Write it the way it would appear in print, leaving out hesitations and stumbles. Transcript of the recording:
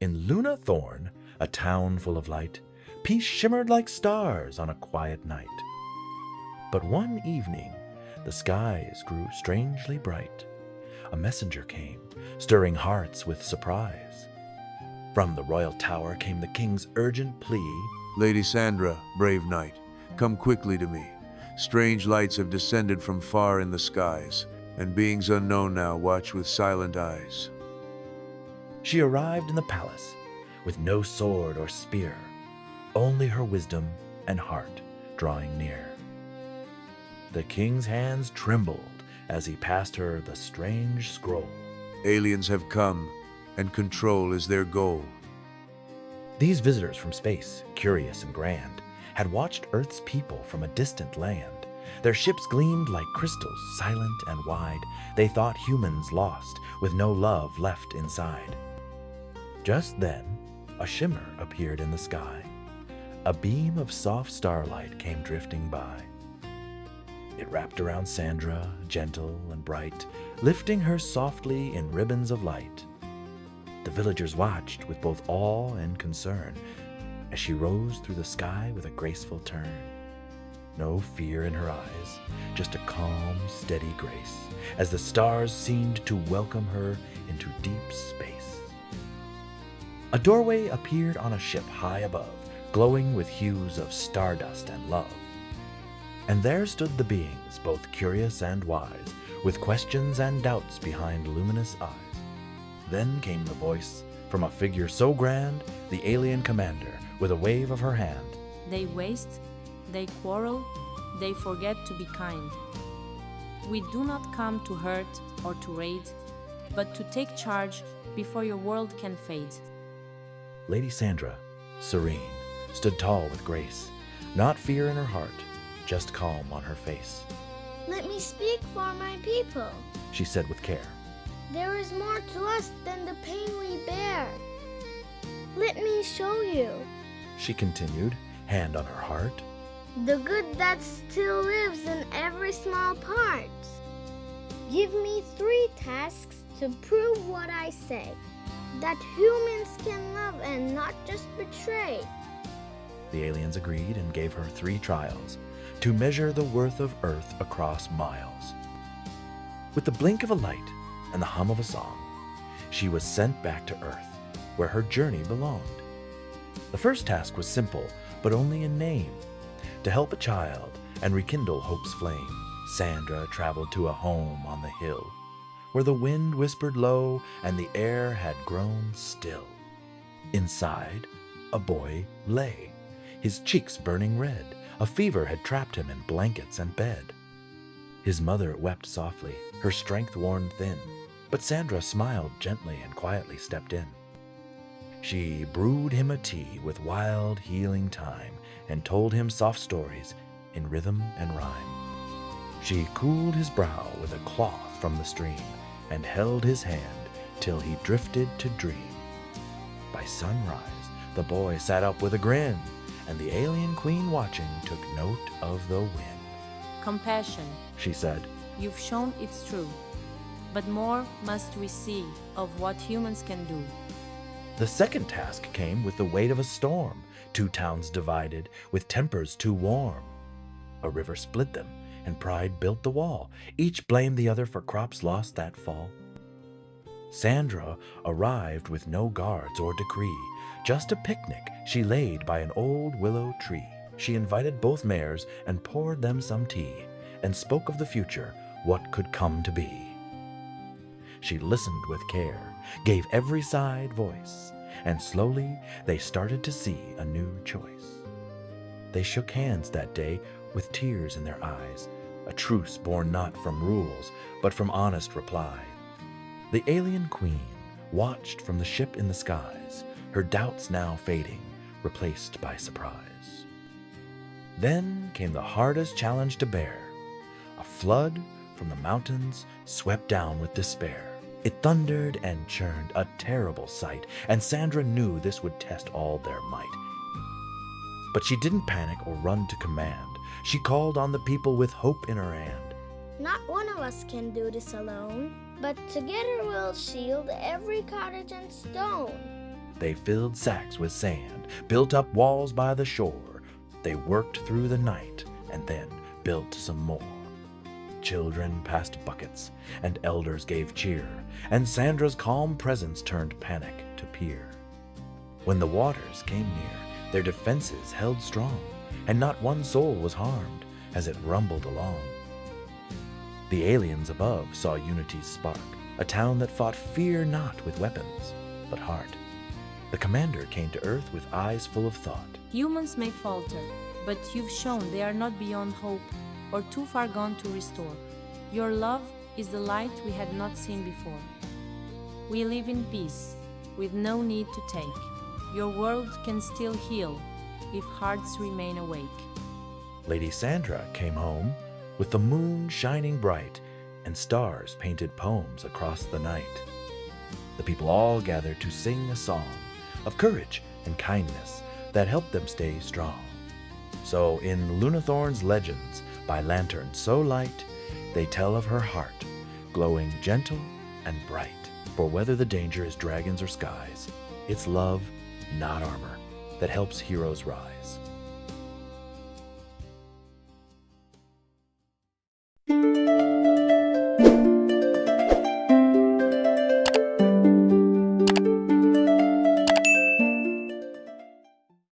In Luna Thorn, a town full of light, peace shimmered like stars on a quiet night. But one evening, the skies grew strangely bright. A messenger came, stirring hearts with surprise. From the royal tower came the king's urgent plea. Lady Sandra, brave knight, come quickly to me. Strange lights have descended from far in the skies, and beings unknown now watch with silent eyes. She arrived in the palace with no sword or spear, only her wisdom and heart drawing near. The king's hands trembled as he passed her the strange scroll. Aliens have come, and control is their goal. These visitors from space, curious and grand, had watched Earth's people from a distant land. Their ships gleamed like crystals, silent and wide. They thought humans lost, with no love left inside. Just then, a shimmer appeared in the sky. A beam of soft starlight came drifting by. It wrapped around Sandra, gentle and bright, lifting her softly in ribbons of light. The villagers watched with both awe and concern as she rose through the sky with a graceful turn. No fear in her eyes, just a calm, steady grace, as the stars seemed to welcome her into deep space. A doorway appeared on a ship high above, glowing with hues of stardust and love. And there stood the beings, both curious and wise, with questions and doubts behind luminous eyes. Then came the voice from a figure so grand, the alien commander, with a wave of her hand. They waste, they quarrel, they forget to be kind. We do not come to hurt or to raid, but to take charge before your world can fade. Lady Sandra, serene, stood tall with grace, not fear in her heart, just calm on her face. Let me speak for my people. She said with care. There is more to us than the pain we bear. Let me show you She continued, hand on her heart. the good that still lives in every small part. Give me 3 tasks to prove what I say, that humans can love and not just betray. The aliens agreed and gave her 3 trials to measure the worth of Earth across miles. With the blink of a light and the hum of a song, she was sent back to Earth, where her journey belonged. The first task was simple, but only in name. To help a child and rekindle hope's flame, Sandra traveled to a home on the hill, where the wind whispered low and the air had grown still. Inside, a boy lay, his cheeks burning red. A fever had trapped him in blankets and bed. His mother wept softly, her strength worn thin, but Sandra smiled gently and quietly stepped in. She brewed him a tea with wild, healing thyme and told him soft stories in rhythm and rhyme. She cooled his brow with a cloth from the stream and held his hand till he drifted to dream. By sunrise, the boy sat up with a grin, and the alien queen watching took note of the win. Compassion, She said, you've shown it's true, but more must we see of what humans can do. the second task came with the weight of a storm. 2 towns divided, with tempers too warm. A river split them, and pride built the wall. Each blamed the other for crops lost that fall. Sandra arrived with no guards or decree, just a picnic she laid by an old willow tree. She invited both mayors and poured them some tea, and spoke of the future, what could come to be. She listened with care, gave every side voice, and slowly they started to see a new choice. They shook hands that day with tears in their eyes, a truce born not from rules, but from honest reply. The alien queen watched from the ship in the skies, her doubts now fading, replaced by surprise. Then came the hardest challenge to bear. A flood from the mountains swept down with despair. It thundered and churned, a terrible sight, and Sandra knew this would test all their might. But she didn't panic or run to command. She called on the people with hope in her hand. Not one of us can do this alone, but together we'll shield every cottage and stone. They filled sacks with sand, built up walls by the shore. They worked through the night and then built some more. Children passed buckets, and elders gave cheer, and Sandra's calm presence turned panic to peer. When the waters came near, their defenses held strong, and not one soul was harmed as it rumbled along. The aliens above saw Unity's spark, a town that fought fear not with weapons, but heart. The commander came to Earth with eyes full of thought. Humans may falter, but you've shown they are not beyond hope or too far gone to restore. Your love is the light we had not seen before. We live in peace, with no need to take. Your world can still heal if hearts remain awake. Lady Sandra came home with the moon shining bright and stars painted poems across the night. The people all gathered to sing a song of courage and kindness that helped them stay strong. So in Lunathorn's legends, by lanterns so light, they tell of her heart, glowing gentle and bright. For whether the danger is dragons or skies, it's love, not armor, that helps heroes rise.